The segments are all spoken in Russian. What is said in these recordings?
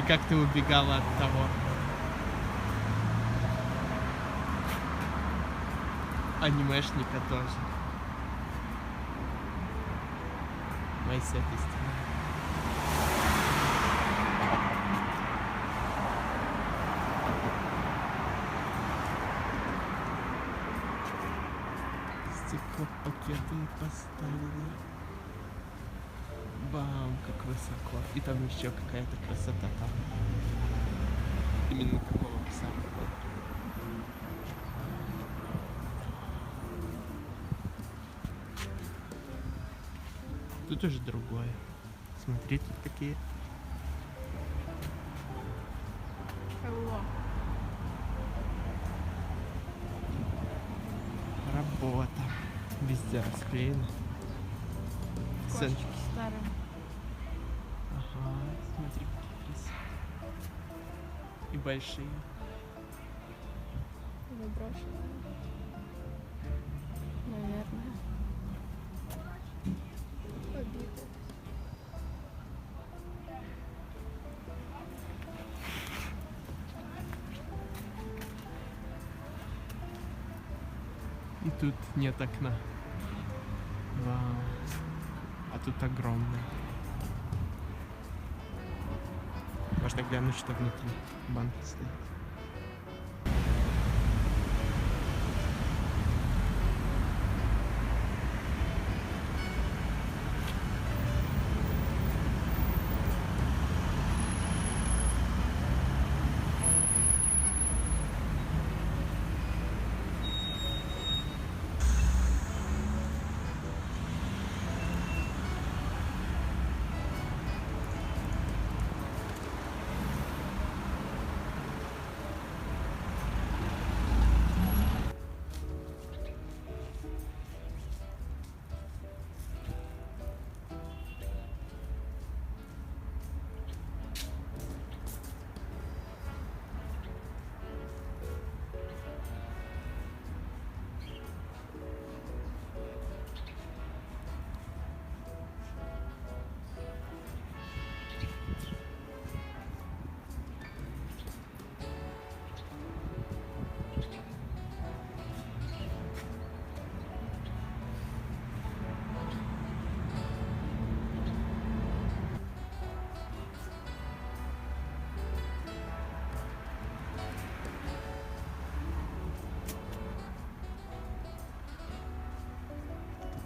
как ты убегала от того. Анимешника тоже. Май с этой стороны. Стеклопакеты поставили. Бам, как высоко. И там еще какая-то красота там. Именно такого пса. Тут уже другое. Смотри, тут какие. Hello. Работа. Везде расклеено. Сценки. Старым. Ага, смотри, какие красивые. И большие. Или брошенные. Наверное. Побиты. И тут нет окна. Вау. А тут огромное. Можно глянуть, что внутри банки стоит.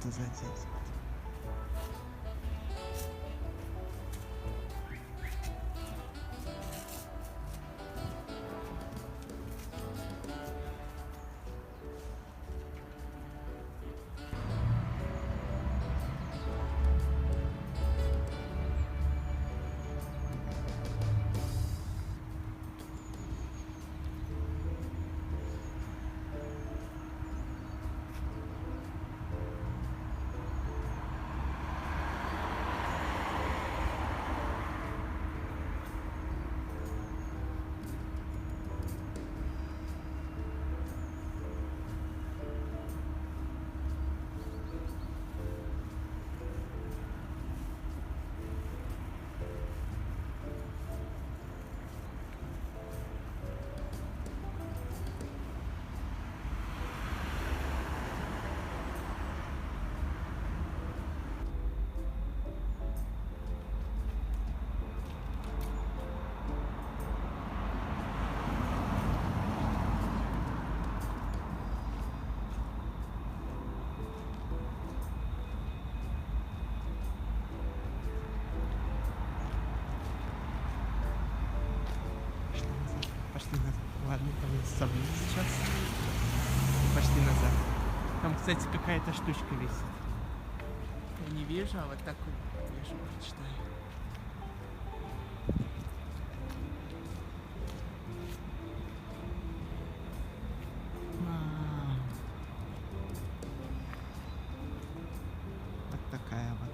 Кто-то задел. Пошли назад. Ладно, там есть собьют сейчас. Пошли назад. Там, кстати, какая-то штучка висит. Я не вижу, а вот так вот вижу, прочитаю. Вау. Вот такая вот.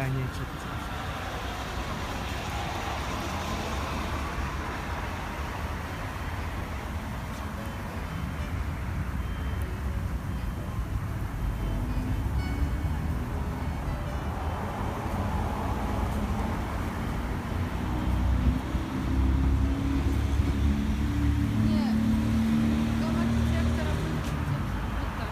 заранее что-то спрашивать. Нет, дом архитектора выглядит вот так.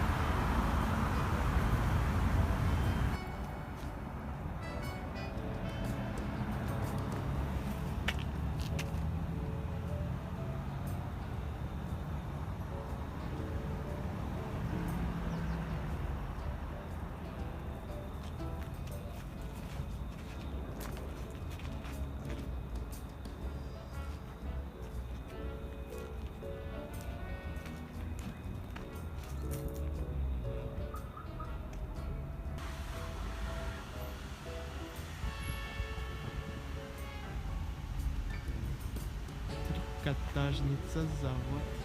Трикотажница, завод.